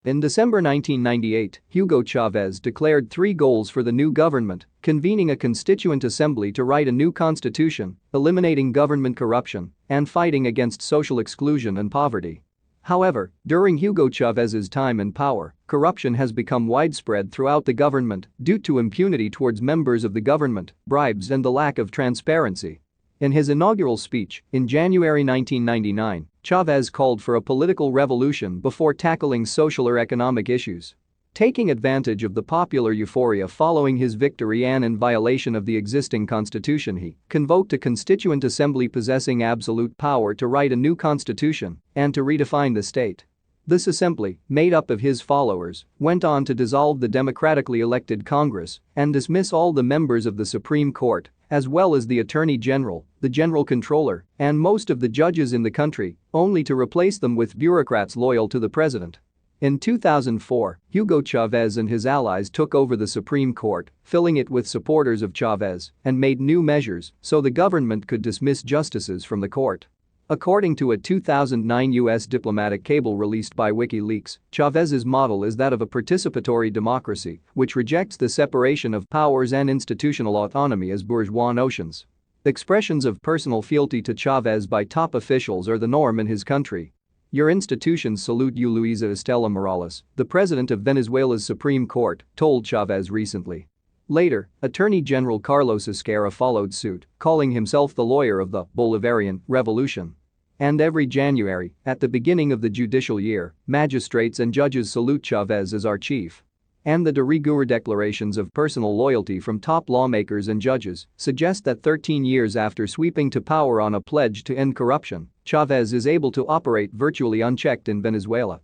In December 1998, Hugo Chávez declared 3 goals for the new government: convening a constituent assembly to write a new constitution, eliminating government corruption, and fighting against social exclusion and poverty. However, during Hugo Chávez's time in power, corruption has become widespread throughout the government due to impunity towards members of the government, bribes, and the lack of transparency. In his inaugural speech in January 1999, Chávez called for a political revolution before tackling social or economic issues. Taking advantage of the popular euphoria following his victory and in violation of the existing constitution, he convoked a constituent assembly possessing absolute power to write a new constitution and to redefine the state. This assembly, made up of his followers, went on to dissolve the democratically elected Congress and dismiss all the members of the Supreme Court, as well as the Attorney General, the General Controller, and most of the judges in the country, only to replace them with bureaucrats loyal to the president. In 2004, Hugo Chávez and his allies took over the Supreme Court, filling it with supporters of Chávez, and made new measures so the government could dismiss justices from the court. According to a 2009 U.S. diplomatic cable released by WikiLeaks, Chávez's model is that of a participatory democracy which rejects the separation of powers and institutional autonomy as bourgeois notions. Expressions of personal fealty to Chávez by top officials are the norm in his country. "Your institutions salute you," Luisa Estela Morales, the president of Venezuela's Supreme Court, told Chávez recently. Later, Attorney General Carlos Esquerra followed suit, calling himself the lawyer of the Bolivarian Revolution. And every January, at the beginning of the judicial year, magistrates and judges salute Chávez as our chief. And the de rigueur declarations of personal loyalty from top lawmakers and judges suggest that 13 years after sweeping to power on a pledge to end corruption, Chávez is able to operate virtually unchecked in Venezuela.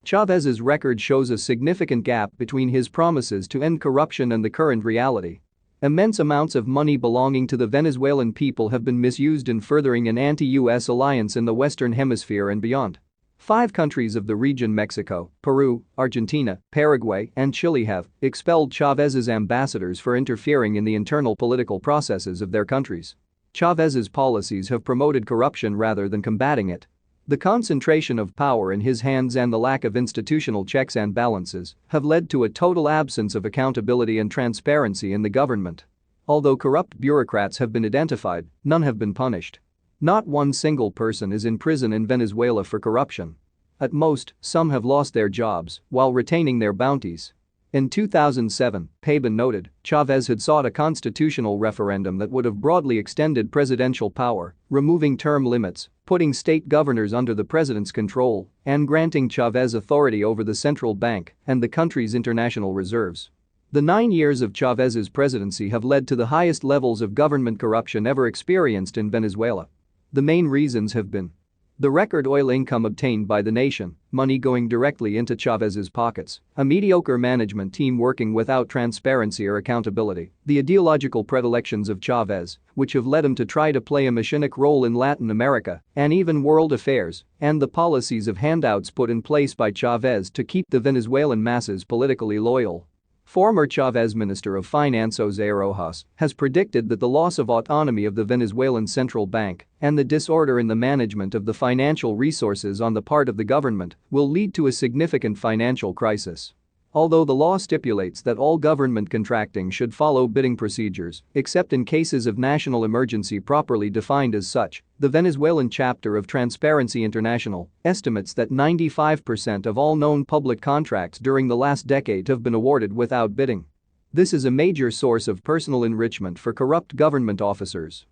Chávez's record shows a significant gap between his promises to end corruption and the current reality. Immense amounts of money belonging to the Venezuelan people have been misused in furthering an anti-US alliance in the Western Hemisphere and beyond. 5 countries of the region, Mexico, Peru, Argentina, Paraguay, and Chile, have expelled Chávez's ambassadors for interfering in the internal political processes of their countries. Chávez's policies have promoted corruption rather than combating it. The concentration of power in his hands and the lack of institutional checks and balances have led to a total absence of accountability and transparency in the government. Although corrupt bureaucrats have been identified, none have been punished. Not one single person is in prison in Venezuela for corruption. At most, some have lost their jobs while retaining their bounties. In 2007, Pabon noted, Chávez had sought a constitutional referendum that would have broadly extended presidential power, removing term limits, putting state governors under the president's control, and granting Chávez authority over the central bank and the country's international reserves. The 9 years of Chávez's presidency have led to the highest levels of government corruption ever experienced in Venezuela. The main reasons have been the record oil income obtained by the nation, money going directly into Chávez's pockets, a mediocre management team working without transparency or accountability, the ideological predilections of Chávez, which have led him to try to play a messianic role in Latin America and even world affairs, and the policies of handouts put in place by Chávez to keep the Venezuelan masses politically loyal. Former Chávez Minister of Finance José Rojas has predicted that the loss of autonomy of the Venezuelan central bank and the disorder in the management of the financial resources on the part of the government will lead to a significant financial crisis. Although the law stipulates that all government contracting should follow bidding procedures, except in cases of national emergency properly defined as such, the Venezuelan chapter of Transparency International estimates that 95% of all known public contracts during the last decade have been awarded without bidding. This is a major source of personal enrichment for corrupt government officers.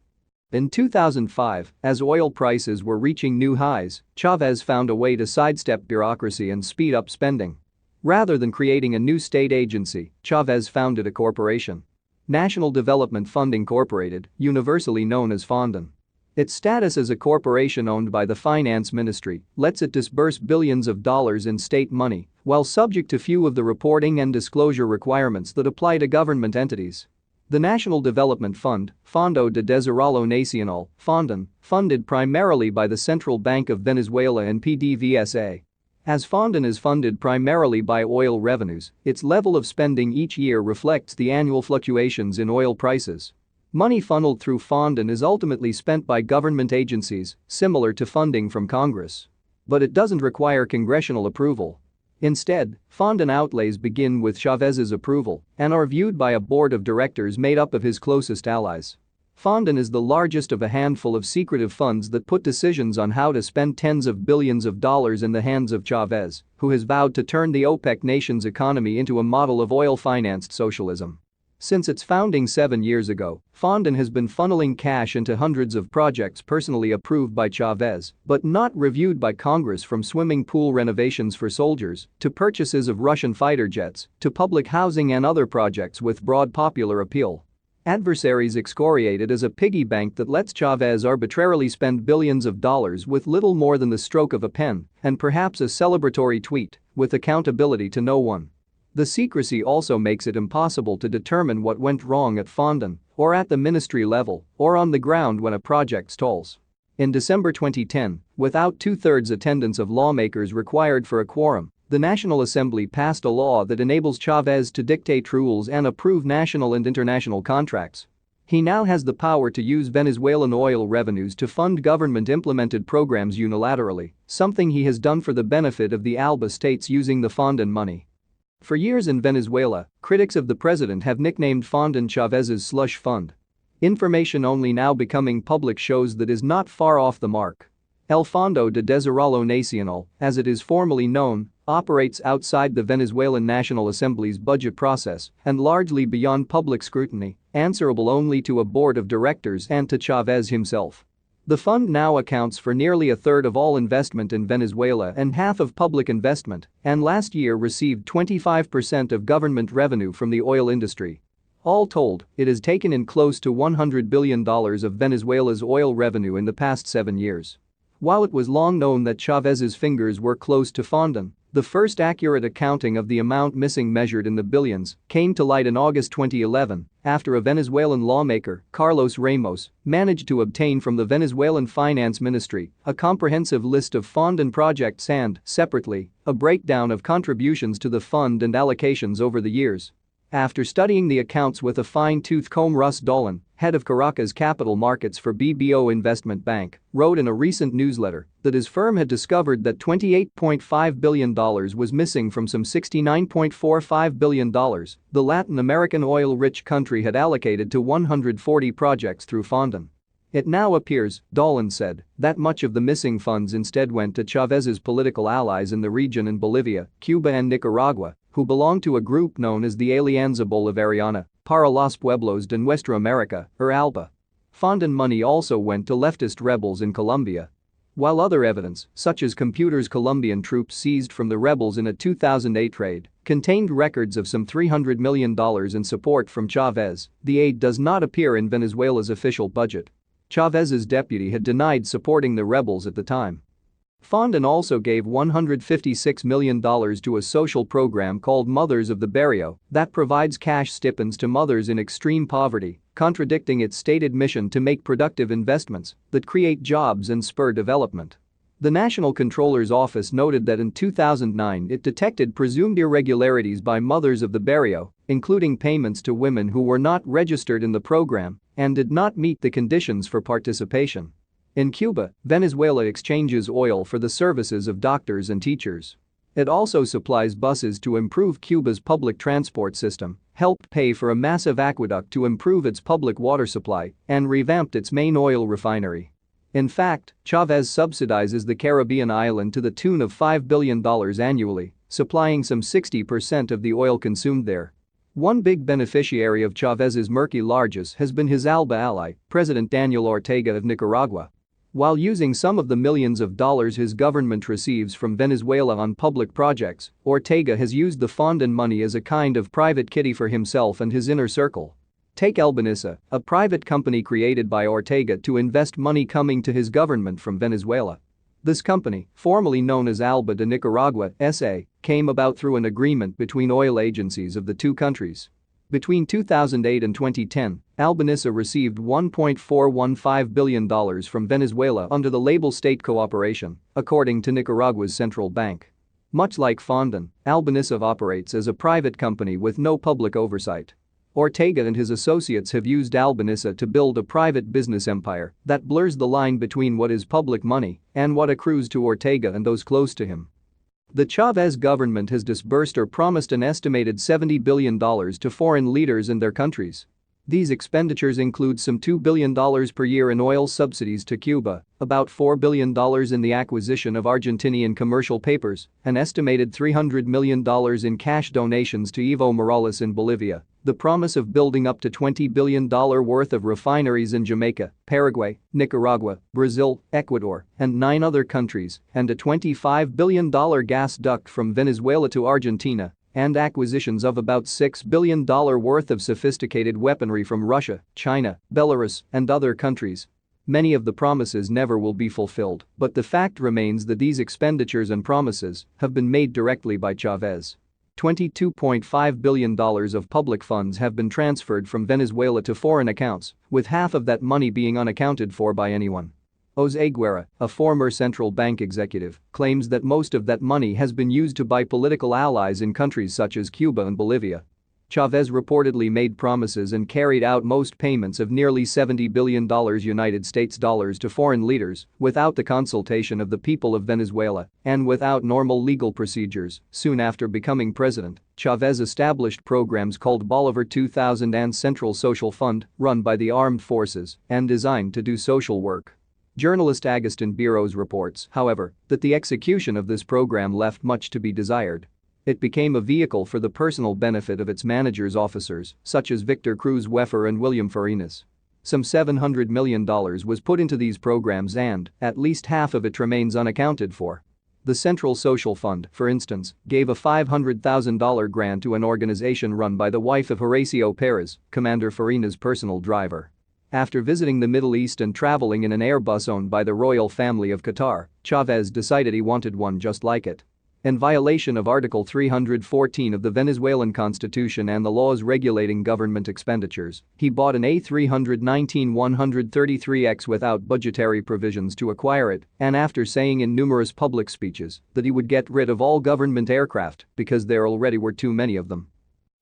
In 2005, as oil prices were reaching new highs, Chávez found a way to sidestep bureaucracy and speed up spending. Rather than creating a new state agency, Chávez founded a corporation. National Development Fund Incorporated, universally known as FONDEN. Its status as a corporation owned by the finance ministry lets it disburse billions of dollars in state money while subject to few of the reporting and disclosure requirements that apply to government entities. The National Development Fund, Fondo de Desarrollo Nacional, FONDEN, funded primarily by the Central Bank of Venezuela and PDVSA. As FONDEN is funded primarily by oil revenues, its level of spending each year reflects the annual fluctuations in oil prices. Money funneled through FONDEN is ultimately spent by government agencies, similar to funding from Congress. But it doesn't require congressional approval. Instead, Fondon outlays begin with Chávez's approval and are viewed by a board of directors made up of his closest allies. Fondon is the largest of a handful of secretive funds that put decisions on how to spend tens of billions of dollars in the hands of Chávez, who has vowed to turn the OPEC nations' economy into a model of oil-financed socialism. Since its founding 7 years ago, Fondon has been funneling cash into hundreds of projects personally approved by Chávez but not reviewed by Congress, from swimming pool renovations for soldiers to purchases of Russian fighter jets to public housing and other projects with broad popular appeal. Adversaries excoriate it as a piggy bank that lets Chávez arbitrarily spend billions of dollars with little more than the stroke of a pen and perhaps a celebratory tweet, with accountability to no one. The secrecy also makes it impossible to determine what went wrong at Fondon, or at the ministry level, or on the ground when a project stalls. In December 2010, without two-thirds attendance of lawmakers required for a quorum, the National Assembly passed a law that enables Chávez to dictate rules and approve national and international contracts. He now has the power to use Venezuelan oil revenues to fund government-implemented programs unilaterally, something he has done for the benefit of the ALBA states using the Fondon money. For years in Venezuela, critics of the president have nicknamed Fondon Chávez's slush fund. Information only now becoming public shows that is not far off the mark. El Fondo de Desarrollo Nacional, as it is formally known, operates outside the Venezuelan National Assembly's budget process and largely beyond public scrutiny, answerable only to a board of directors and to Chávez himself. The fund now accounts for nearly a third of all investment in Venezuela and half of public investment, and last year received 25% of government revenue from the oil industry. All told, it has taken in close to $100 billion of Venezuela's oil revenue in the past 7 years. While it was long known that Chávez's fingers were close to Fondon, the first accurate accounting of the amount missing, measured in the billions, came to light in August 2011 after a Venezuelan lawmaker, Carlos Ramos, managed to obtain from the Venezuelan Finance Ministry a comprehensive list of Fondon projects and, separately, a breakdown of contributions to the fund and allocations over the years. After studying the accounts with a fine-tooth comb, Russ Dolan, head of Caracas capital markets for BBO Investment Bank, wrote in a recent newsletter that his firm had discovered that $28.5 billion was missing from some $69.45 billion the Latin American oil-rich country had allocated to 140 projects through Fondon. It now appears, Dolan said, that much of the missing funds instead went to Chávez's political allies in the region in Bolivia, Cuba and Nicaragua, who belong to a group known as the Alianza Bolivariana para los Pueblos de Nuestra America, or ALBA. Fondon money also went to leftist rebels in Colombia. While other evidence, such as computers Colombian troops seized from the rebels in a 2008 raid, contained records of some $300 million in support from Chávez, the aid does not appear in Venezuela's official budget. Chávez's deputy had denied supporting the rebels at the time. Fondon also gave $156 million to a social program called Mothers of the Barrio that provides cash stipends to mothers in extreme poverty, contradicting its stated mission to make productive investments that create jobs and spur development. The National Controller's Office noted that in 2009 it detected presumed irregularities by Mothers of the Barrio, including payments to women who were not registered in the program and did not meet the conditions for participation. In Cuba, Venezuela exchanges oil for the services of doctors and teachers. It also supplies buses to improve Cuba's public transport system, helped pay for a massive aqueduct to improve its public water supply, and revamped its main oil refinery. In fact, Chávez subsidizes the Caribbean island to the tune of $5 billion annually, supplying some 60% of the oil consumed there. One big beneficiary of Chávez's murky largesse has been his ALBA ally, President Daniel Ortega of Nicaragua. While using some of the millions of dollars his government receives from Venezuela on public projects, Ortega has used the Fondon money as a kind of private kitty for himself and his inner circle. Take Albanesa, a private company created by Ortega to invest money coming to his government from Venezuela. This company, formerly known as ALBA de Nicaragua S.A., came about through an agreement between oil agencies of the two countries. Between 2008 and 2010, Albanesa received $1.415 billion from Venezuela under the label state cooperation, according to Nicaragua's central bank. Much like Fondon, Albanesa operates as a private company with no public oversight. Ortega and his associates have used Albanesa to build a private business empire that blurs the line between what is public money and what accrues to Ortega and those close to him. The Chávez government has disbursed or promised an estimated $70 billion to foreign leaders in their countries. These expenditures include some $2 billion per year in oil subsidies to Cuba, about $4 billion in the acquisition of Argentinian commercial papers, an estimated $300 million in cash donations to Evo Morales in Bolivia, the promise of building up to $20 billion worth of refineries in Jamaica, Paraguay, Nicaragua, Brazil, Ecuador, and 9 other countries, and a $25 billion gas duct from Venezuela to Argentina, and acquisitions of about $6 billion worth of sophisticated weaponry from Russia, China, Belarus, and other countries. Many of the promises never will be fulfilled, but the fact remains that these expenditures and promises have been made directly by Chávez. $22.5 billion of public funds have been transferred from Venezuela to foreign accounts, with half of that money being unaccounted for by anyone. José Guerra, a former central bank executive, claims that most of that money has been used to buy political allies in countries such as Cuba and Bolivia. Chávez reportedly made promises and carried out most payments of nearly $70 billion United States dollars to foreign leaders without the consultation of the people of Venezuela and without normal legal procedures. Soon after becoming president, Chávez established programs called Bolivar 2000 and Central Social Fund, run by the armed forces and designed to do social work. Journalist Agustin Biros reports, however, that the execution of this program left much to be desired. It became a vehicle for the personal benefit of its managers' officers, such as Victor Cruz Weffer and William Farinas. Some $700 million was put into these programs and, at least half of it remains unaccounted for. The Central Social Fund, for instance, gave a $500,000 grant to an organization run by the wife of Horacio Pérez, Commander Farinas' personal driver. After visiting the Middle East and traveling in an Airbus owned by the royal family of Qatar, Chávez decided he wanted one just like it. In violation of Article 314 of the Venezuelan Constitution and the laws regulating government expenditures, he bought an A319-133X without budgetary provisions to acquire it, and after saying in numerous public speeches that he would get rid of all government aircraft because there already were too many of them.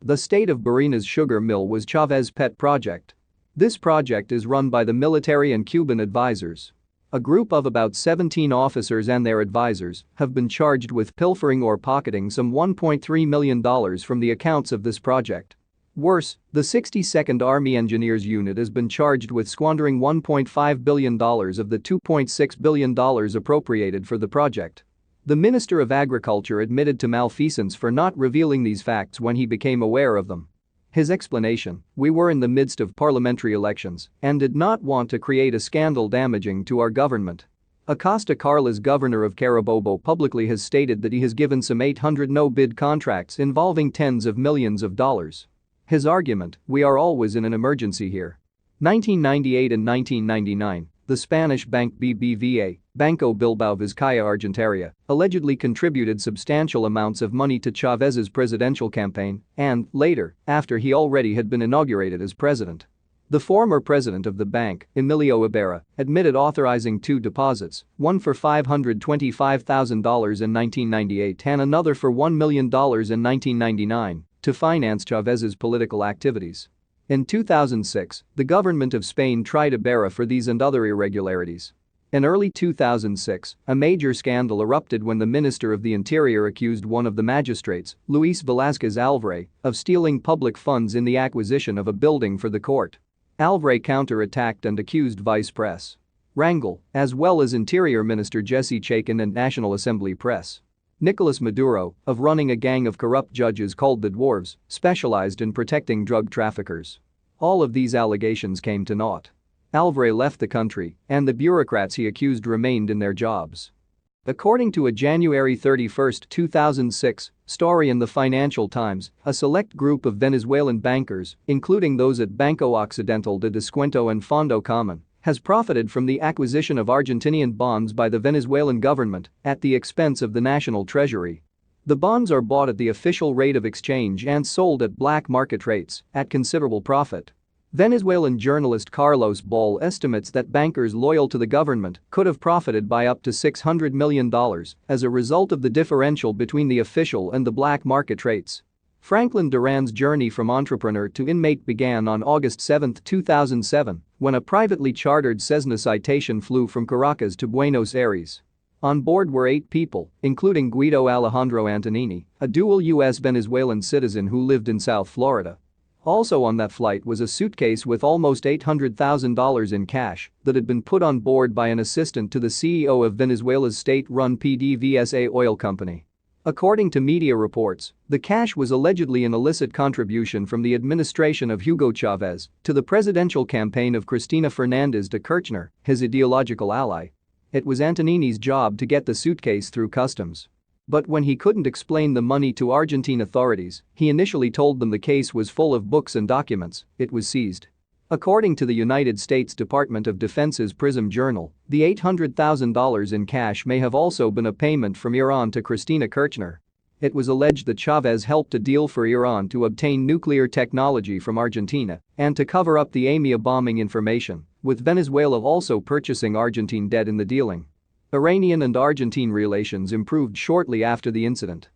The state of Barinas sugar mill was Chávez's pet project. This project is run by the military and Cuban advisors. A group of about 17 officers and their advisors have been charged with pilfering or pocketing some $1.3 million from the accounts of this project. Worse, the 62nd Army Engineers Unit has been charged with squandering $1.5 billion of the $2.6 billion appropriated for the project. The Minister of Agriculture admitted to malfeasance for not revealing these facts when he became aware of them. His explanation: "We were in the midst of parliamentary elections and did not want to create a scandal damaging to our government." Acosta Carlos, governor of Carabobo, publicly has stated that he has given some 800 no-bid contracts involving tens of millions of dollars. His argument: "We are always in an emergency here." 1998 and 1999, the Spanish bank BBVA, Banco Bilbao Vizcaya Argentaria, allegedly contributed substantial amounts of money to Chávez's presidential campaign and, later, after he already had been inaugurated as president. The former president of the bank, Emilio Ibarra, admitted authorizing 2 deposits, one for $525,000 in 1998 and another for $1 million in 1999, to finance Chávez's political activities. In 2006, the government of Spain tried Ibarra for these and other irregularities. In early 2006, a major scandal erupted when the Minister of the Interior accused one of the magistrates, Luis Velázquez Alvarez, of stealing public funds in the acquisition of a building for the court. Alvarez counter-attacked and accused Vice Press Rangel, as well as Interior Minister Jesse Chacon and National Assembly Press Nicolas Maduro, of running a gang of corrupt judges called the Dwarves, specialized in protecting drug traffickers. All of these allegations came to naught. Alvarez left the country, and the bureaucrats he accused remained in their jobs. According to a January 31, 2006, story in the Financial Times, a select group of Venezuelan bankers, including those at Banco Occidental de Descuento and Fondo Common, has profited from the acquisition of Argentinian bonds by the Venezuelan government at the expense of the national treasury. The bonds are bought at the official rate of exchange and sold at black market rates at considerable profit. Venezuelan journalist Carlos Ball estimates that bankers loyal to the government could have profited by up to $600 million as a result of the differential between the official and the black market rates. Franklin Duran's journey from entrepreneur to inmate began on August 7, 2007, when a privately chartered Cessna Citation flew from Caracas to Buenos Aires. On board were 8 people, including Guido Alejandro Antonini, a dual U.S.-Venezuelan citizen who lived in South Florida. Also on that flight was a suitcase with almost $800,000 in cash that had been put on board by an assistant to the CEO of Venezuela's state-run PDVSA oil company. According to media reports, the cash was allegedly an illicit contribution from the administration of Hugo Chávez to the presidential campaign of Cristina Fernández de Kirchner, his ideological ally. It was Antonini's job to get the suitcase through customs. But when he couldn't explain the money to Argentine authorities, he initially told them the case was full of books and documents. It was seized. According to the United States Department of Defense's PRISM Journal, the $800,000 in cash may have also been a payment from Iran to Cristina Kirchner. It was alleged that Chávez helped a deal for Iran to obtain nuclear technology from Argentina and to cover up the EMIA bombing information, with Venezuela also purchasing Argentine debt in the dealing. Iranian and Argentine relations improved shortly after the incident.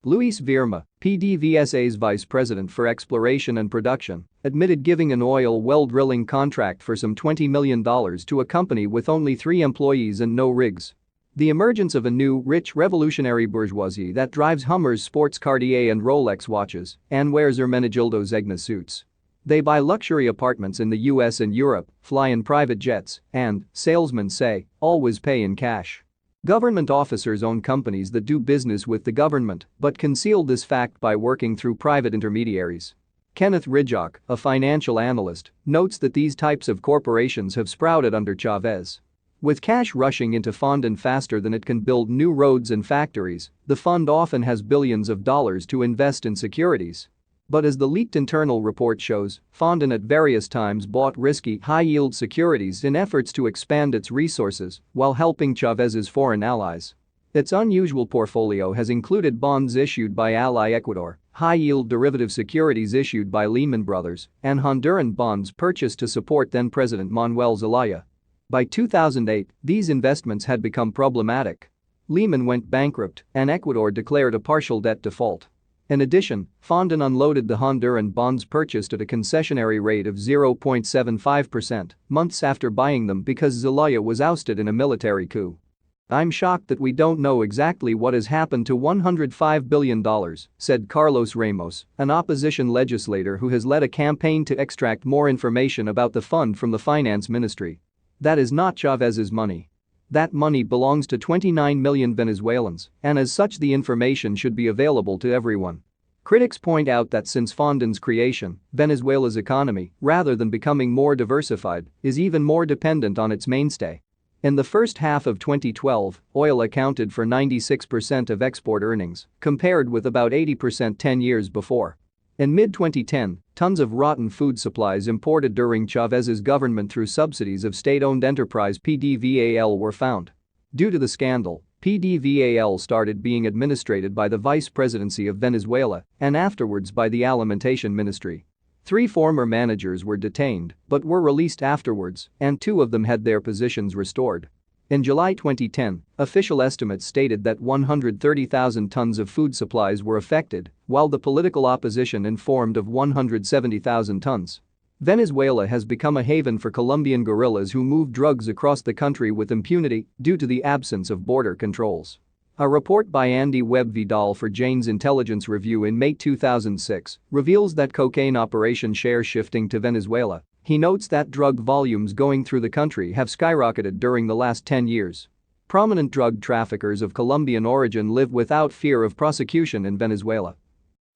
Luis Vierma, PDVSA's vice president for exploration and production, admitted giving an oil well drilling contract for some $20 million to a company with only 3 employees and no rigs. The emergence of a new, rich, revolutionary bourgeoisie that drives Hummers, sports Cartier and Rolex watches and wears Hermenegildo Zegna suits. They buy luxury apartments in the US and Europe, fly in private jets, and, salesmen say, always pay in cash. Government officers own companies that do business with the government but conceal this fact by working through private intermediaries. Kenneth Ridjock, a financial analyst, notes that these types of corporations have sprouted under Chávez. With cash rushing into Fondant faster than it can build new roads and factories, the fund often has billions of dollars to invest in securities. But as the leaked internal report shows, Fondant at various times bought risky, high-yield securities in efforts to expand its resources while helping Chávez's foreign allies. Its unusual portfolio has included bonds issued by ally Ecuador, high-yield derivative securities issued by Lehman Brothers, and Honduran bonds purchased to support then-President Manuel Zelaya. By 2008, these investments had become problematic. Lehman went bankrupt, and Ecuador declared a partial debt default. In addition, Fondant unloaded the Honduran bonds purchased at a concessionary rate of 0.75% months after buying them because Zelaya was ousted in a military coup. "I'm shocked that we don't know exactly what has happened to $105 billion," said Carlos Ramos, an opposition legislator who has led a campaign to extract more information about the fund from the finance ministry. That is not Chávez's money. That money belongs to 29 million Venezuelans, and as such the information should be available to everyone. Critics point out that since Fondant's creation, Venezuela's economy, rather than becoming more diversified, is even more dependent on its mainstay. In the first half of 2012, oil accounted for 96% of export earnings, compared with about 80% 10 years before. In mid-2010, tons of rotten food supplies imported during Chávez's government through subsidies of state-owned enterprise PDVAL were found. Due to the scandal, PDVAL started being administered by the Vice Presidency of Venezuela and afterwards by the Alimentation Ministry. 3 former managers were detained but were released afterwards, and 2 of them had their positions restored. In July 2010, official estimates stated that 130,000 tons of food supplies were affected, while the political opposition informed of 170,000 tons. Venezuela has become a haven for Colombian guerrillas who move drugs across the country with impunity due to the absence of border controls. A report by Andy Webb Vidal for Jane's Intelligence Review in May 2006 reveals that cocaine operation share shifting to Venezuela. He notes that drug volumes going through the country have skyrocketed during the last 10 years. Prominent drug traffickers of Colombian origin live without fear of prosecution in Venezuela.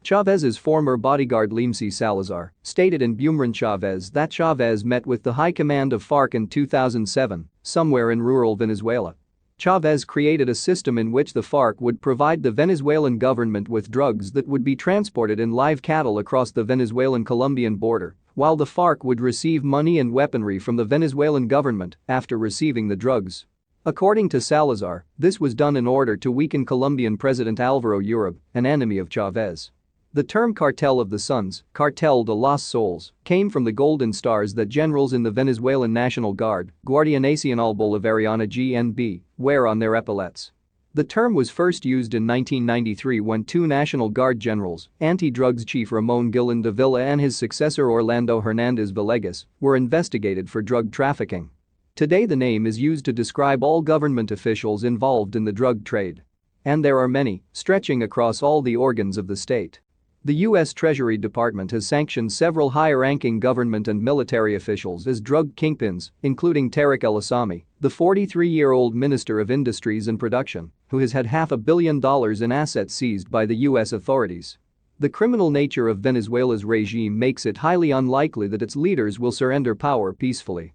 Chávez's former bodyguard Limcy Salazar stated in Bumrán Chávez that Chávez met with the high command of FARC in 2007, somewhere in rural Venezuela. Chávez created a system in which the FARC would provide the Venezuelan government with drugs that would be transported in live cattle across the Venezuelan-Colombian border, while the FARC would receive money and weaponry from the Venezuelan government after receiving the drugs. According to Salazar, this was done in order to weaken Colombian President Álvaro Uribe, an enemy of Chávez. The term Cartel of the Suns, Cartel de los Soles, came from the golden stars that generals in the Venezuelan National Guard, Guardia Nacional Bolivariana GNB, wear on their epaulets. The term was first used in 1993 when 2 National Guard generals, anti-drugs chief Ramon Guillén de Villa and his successor Orlando Hernández Villegas, were investigated for drug trafficking. Today the name is used to describe all government officials involved in the drug trade. And there are many, stretching across all the organs of the state. The U.S. Treasury Department has sanctioned several high-ranking government and military officials as drug kingpins, including Tariq El-Assami, the 43-year-old Minister of Industries and Production, who has had $500 million in assets seized by the U.S. authorities. The criminal nature of Venezuela's regime makes it highly unlikely that its leaders will surrender power peacefully.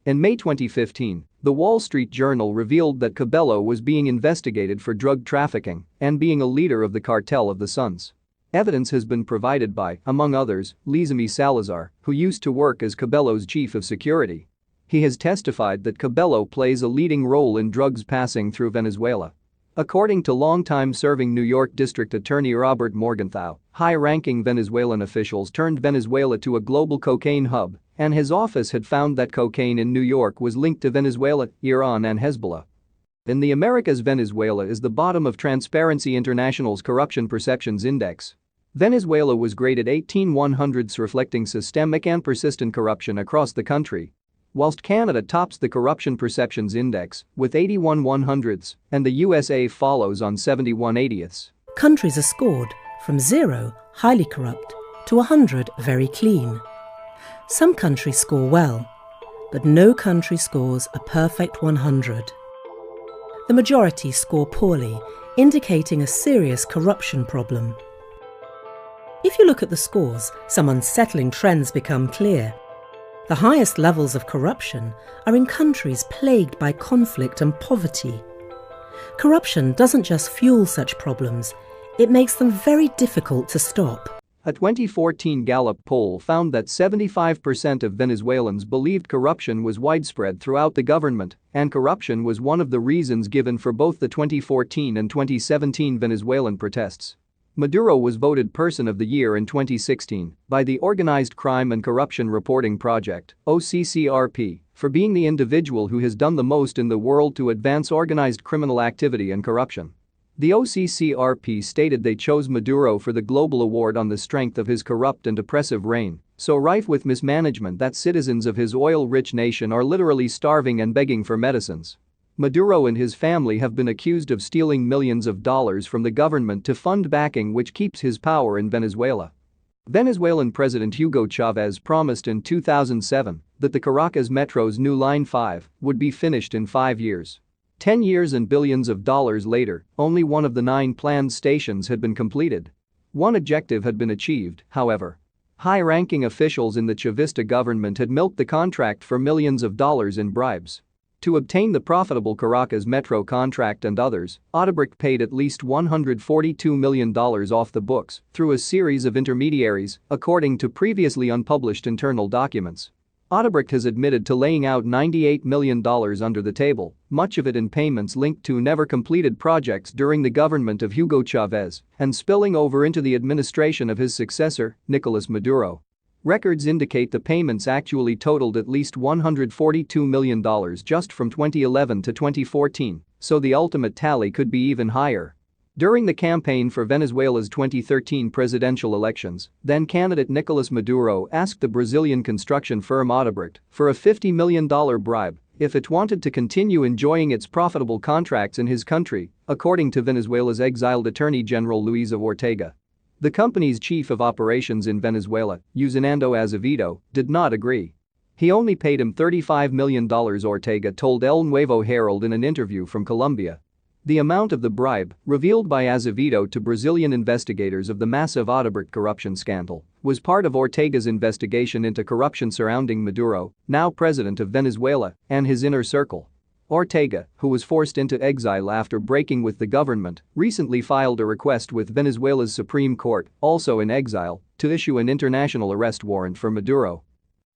In May 2015, the Wall Street Journal revealed that Cabello was being investigated for drug trafficking and being a leader of the cartel of the Suns. Evidence has been provided by, among others, Lizami Salazar, who used to work as Cabello's chief of security. He has testified that Cabello plays a leading role in drugs passing through Venezuela. According to longtime-serving New York District Attorney Robert Morgenthau, high-ranking Venezuelan officials turned Venezuela to a global cocaine hub, and his office had found that cocaine in New York was linked to Venezuela, Iran and Hezbollah. In the Americas, Venezuela is the bottom of Transparency International's Corruption Perceptions Index. Venezuela was graded 18/100s, reflecting systemic and persistent corruption across the country. Whilst Canada tops the Corruption Perceptions Index with 81/100s and the USA follows on 71/80ths. Countries are scored from 0, highly corrupt, to 100, very clean. Some countries score well, but no country scores a perfect 100. The majority score poorly, indicating a serious corruption problem. If you look at the scores, some unsettling trends become clear. The highest levels of corruption are in countries plagued by conflict and poverty. Corruption doesn't just fuel such problems, it makes them very difficult to stop. A 2014 Gallup poll found that 75% of Venezuelans believed corruption was widespread throughout the government, and corruption was one of the reasons given for both the 2014 and 2017 Venezuelan protests. Maduro was voted Person of the Year in 2016 by the Organized Crime and Corruption Reporting Project, OCCRP, for being the individual who has done the most in the world to advance organized criminal activity and corruption. The OCCRP stated they chose Maduro for the global award on the strength of his corrupt and oppressive reign, so rife with mismanagement that citizens of his oil-rich nation are literally starving and begging for medicines. Maduro and his family have been accused of stealing millions of dollars from the government to fund backing which keeps his power in Venezuela. Venezuelan President Hugo Chávez promised in 2007 that the Caracas Metro's new Line 5 would be finished in 5 years. 10 years and billions of dollars later, only one of the 9 planned stations had been completed. One objective had been achieved, however. High-ranking officials in the Chavista government had milked the contract for millions of dollars in bribes. To obtain the profitable Caracas Metro contract and others, Odebrecht paid at least $142 million off the books through a series of intermediaries, according to previously unpublished internal documents. Odebrecht has admitted to laying out $98 million under the table, much of it in payments linked to never-completed projects during the government of Hugo Chávez and spilling over into the administration of his successor, Nicolas Maduro. Records indicate the payments actually totaled at least $142 million just from 2011 to 2014, so the ultimate tally could be even higher. During the campaign for Venezuela's 2013 presidential elections, then-candidate Nicolas Maduro asked the Brazilian construction firm Odebrecht for a $50 million bribe if it wanted to continue enjoying its profitable contracts in his country, according to Venezuela's exiled Attorney General Luisa Ortega. The company's chief of operations in Venezuela, Usinando Azevedo, did not agree. He only paid him $35 million, Ortega told El Nuevo Herald in an interview from Colombia. The amount of the bribe, revealed by Azevedo to Brazilian investigators of the massive Odebrecht corruption scandal, was part of Ortega's investigation into corruption surrounding Maduro, now president of Venezuela, and his inner circle. Ortega, who was forced into exile after breaking with the government, recently filed a request with Venezuela's Supreme Court, also in exile, to issue an international arrest warrant for Maduro.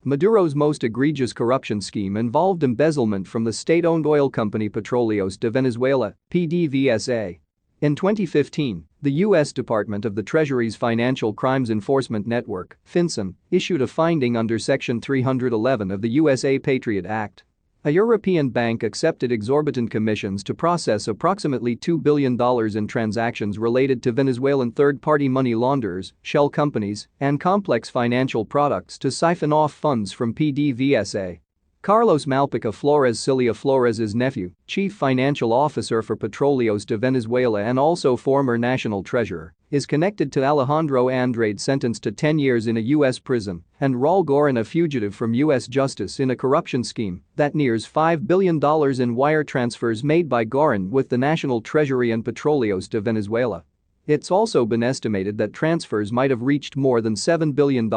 Maduro's most egregious corruption scheme involved embezzlement from the state-owned oil company Petróleos de Venezuela, PDVSA. In 2015, the U.S. Department of the Treasury's Financial Crimes Enforcement Network, FinCEN, issued a finding under Section 311 of the USA Patriot Act. A European bank accepted exorbitant commissions to process approximately $2 billion in transactions related to Venezuelan third-party money launderers, shell companies, and complex financial products to siphon off funds from PDVSA. Carlos Malpica Flores Cilia Flores's nephew, chief financial officer for Petróleos de Venezuela and also former national treasurer, is connected to Alejandro Andrade, sentenced to 10 years in a U.S. prison, and Raul Gorin, a fugitive from U.S. justice in a corruption scheme that nears $5 billion in wire transfers made by Gorin with the National Treasury and Petróleos de Venezuela. It's also been estimated that transfers might have reached more than $7 billion.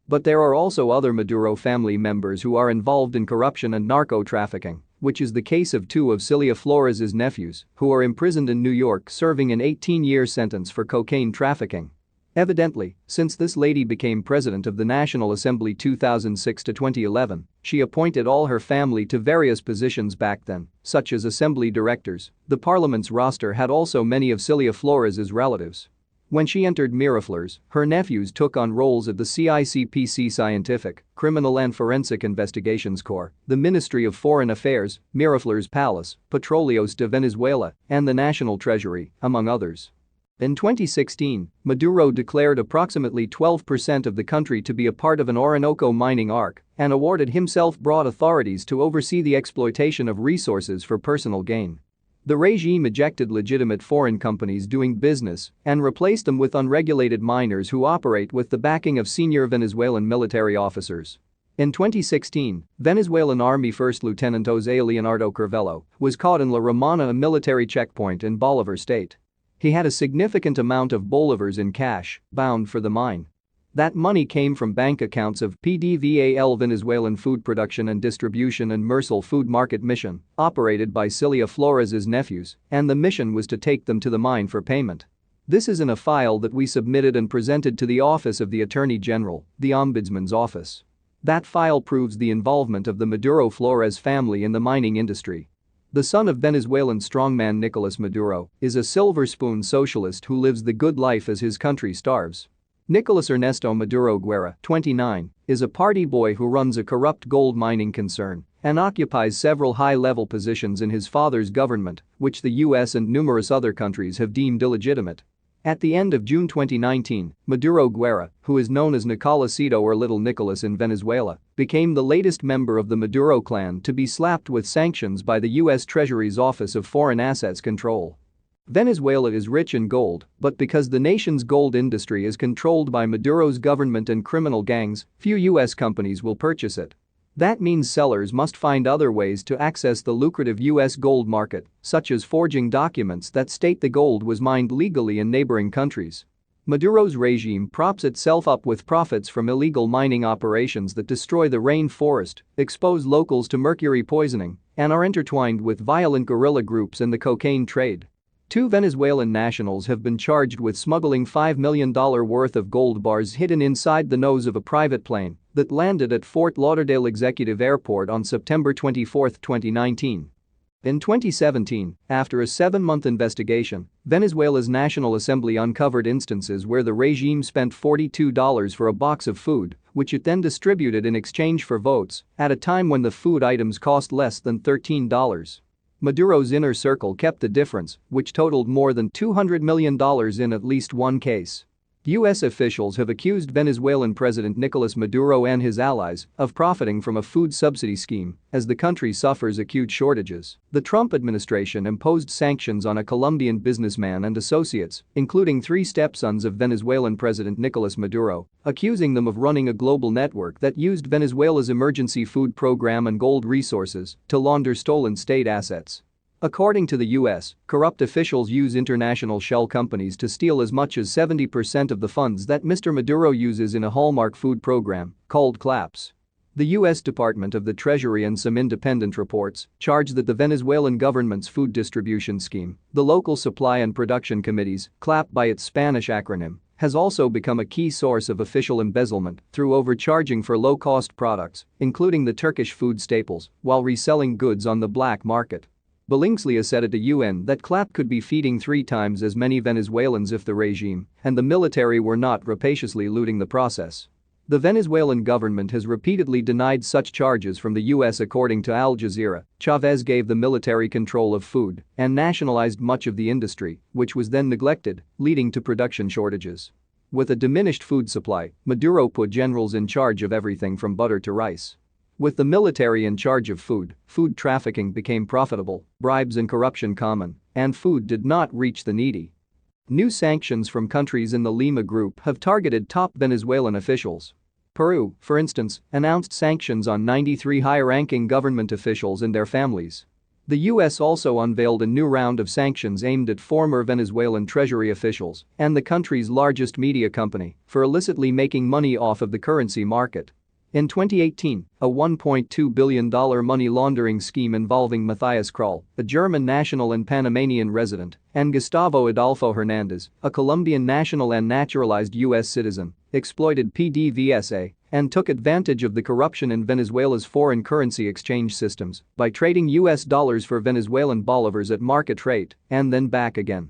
But there are also other Maduro family members who are involved in corruption and narco-trafficking, which is the case of two of Cilia Flores's nephews, who are imprisoned in New York serving an 18-year sentence for cocaine trafficking. Evidently, since this lady became president of the National Assembly 2006 to 2011, she appointed all her family to various positions back then, such as assembly directors. The parliament's roster had also many of Cilia Flores's relatives. When she entered Miraflores, her nephews took on roles at the CICPC Scientific, Criminal and Forensic Investigations Corps, the Ministry of Foreign Affairs, Miraflores Palace, Petróleos de Venezuela, and the National Treasury, among others. In 2016, Maduro declared approximately 12% of the country to be a part of an Orinoco mining arc and awarded himself broad authorities to oversee the exploitation of resources for personal gain. The regime ejected legitimate foreign companies doing business and replaced them with unregulated miners who operate with the backing of senior Venezuelan military officers. In 2016, Venezuelan Army First Lieutenant José Leonardo Crivello was caught in La Romana, a military checkpoint in Bolivar State. He had a significant amount of bolivars in cash bound for the mine. That money came from bank accounts of PDVAL, Venezuelan Food Production and Distribution, and Mercel Food Market Mission, operated by Cilia Flores's nephews, and the mission was to take them to the mine for payment. This is in a file that we submitted and presented to the Office of the Attorney General, the Ombudsman's office. That file proves the involvement of the Maduro Flores family in the mining industry. The son of Venezuelan strongman Nicolas Maduro is a silver spoon socialist who lives the good life as his country starves. Nicolas Ernesto Maduro Guerra, 29, is a party boy who runs a corrupt gold mining concern and occupies several high-level positions in his father's government, which the US and numerous other countries have deemed illegitimate. At the end of June 2019, Maduro Guerra, who is known as Nicolásito or Little Nicolas in Venezuela, became the latest member of the Maduro clan to be slapped with sanctions by the US Treasury's Office of Foreign Assets Control. Venezuela is rich in gold, but because the nation's gold industry is controlled by Maduro's government and criminal gangs, few U.S. companies will purchase it. That means sellers must find other ways to access the lucrative U.S. gold market, such as forging documents that state the gold was mined legally in neighboring countries. Maduro's regime props itself up with profits from illegal mining operations that destroy the rainforest, expose locals to mercury poisoning, and are intertwined with violent guerrilla groups and the cocaine trade. Two Venezuelan nationals have been charged with smuggling $5 million worth of gold bars hidden inside the nose of a private plane that landed at Fort Lauderdale Executive Airport on September 24, 2019. In 2017, after a 7-month investigation, Venezuela's National Assembly uncovered instances where the regime spent $42 for a box of food, which it then distributed in exchange for votes, at a time when the food items cost less than $13. Maduro's inner circle kept the difference, which totaled more than $200 million in at least one case. U.S. officials have accused Venezuelan President Nicolas Maduro and his allies of profiting from a food subsidy scheme as the country suffers acute shortages. The Trump administration imposed sanctions on a Colombian businessman and associates, including 3 stepsons of Venezuelan President Nicolas Maduro, accusing them of running a global network that used Venezuela's emergency food program and gold resources to launder stolen state assets. According to the US, corrupt officials use international shell companies to steal as much as 70% of the funds that Mr. Maduro uses in a hallmark food program called CLAPS. The US Department of the Treasury and some independent reports charge that the Venezuelan government's food distribution scheme, the Local Supply and Production Committees, CLAP by its Spanish acronym, has also become a key source of official embezzlement through overcharging for low-cost products, including the Turkish food staples, while reselling goods on the black market. Billingsley said at the UN that CLAP could be feeding 3 times as many Venezuelans if the regime and the military were not rapaciously looting the process. The Venezuelan government has repeatedly denied such charges from the US. According to Al Jazeera, Chávez gave the military control of food and nationalized much of the industry, which was then neglected, leading to production shortages. With a diminished food supply, Maduro put generals in charge of everything from butter to rice. With the military in charge of food trafficking became profitable, bribes and corruption common, and food did not reach the needy. New sanctions from countries in the Lima Group have targeted top Venezuelan officials. Peru, for instance, announced sanctions on 93 high-ranking government officials and their families. The U.S. also unveiled a new round of sanctions aimed at former Venezuelan Treasury officials and the country's largest media company for illicitly making money off of the currency market. In 2018, a $1.2 billion money laundering scheme involving Matthias Kroll, a German national and Panamanian resident, and Gustavo Adolfo Hernandez, a Colombian national and naturalized U.S. citizen, exploited PDVSA and took advantage of the corruption in Venezuela's foreign currency exchange systems by trading U.S. dollars for Venezuelan bolivars at market rate and then back again.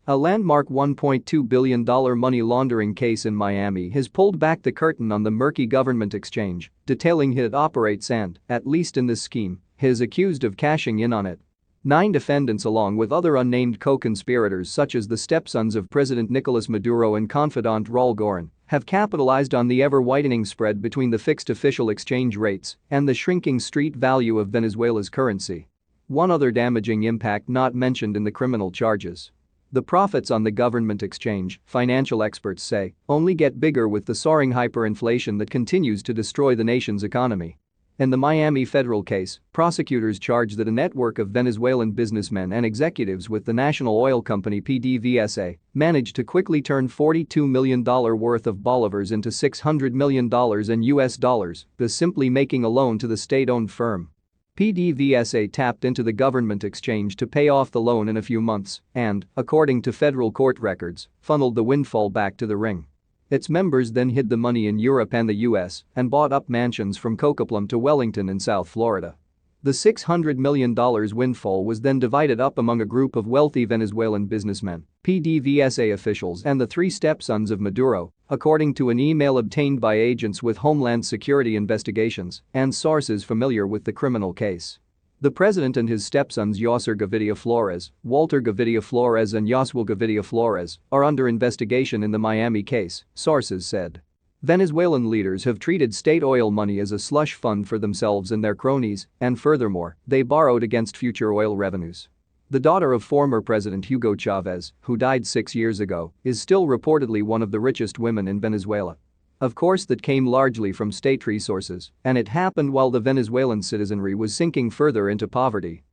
A landmark $1.2 billion money laundering case in Miami has pulled back the curtain on the murky government exchange, detailing how it operates and, at least in this scheme, is accused of cashing in on it. 9 defendants along with other unnamed co-conspirators such as the stepsons of President Nicolas Maduro and confidant Raul Gorin have capitalized on the ever-widening spread between the fixed official exchange rates and the shrinking street value of Venezuela's currency. One other damaging impact not mentioned in the criminal charges. The profits on the government exchange, financial experts say, only get bigger with the soaring hyperinflation that continues to destroy the nation's economy. In the Miami federal case, prosecutors charge that a network of Venezuelan businessmen and executives with the national oil company PDVSA managed to quickly turn $42 million worth of bolivars into $600 million in US dollars by simply making a loan to the state-owned firm. PDVSA tapped into the government exchange to pay off the loan in a few months and, according to federal court records, funneled the windfall back to the ring. Its members then hid the money in Europe and the US and bought up mansions from Cocoplum to Wellington in South Florida. The $600 million windfall was then divided up among a group of wealthy Venezuelan businessmen, PDVSA officials and the 3 stepsons of Maduro, according to an email obtained by agents with Homeland Security investigations and sources familiar with the criminal case. The president and his stepsons Yosser Gavidia Flores, Walter Gavidia Flores and Yoswil Gavidia Flores are under investigation in the Miami case, sources said. Venezuelan leaders have treated state oil money as a slush fund for themselves and their cronies, and furthermore, they borrowed against future oil revenues. The daughter of former President Hugo Chávez, who died 6 years ago, is still reportedly one of the richest women in Venezuela. Of course, that came largely from state resources, and it happened while the Venezuelan citizenry was sinking further into poverty.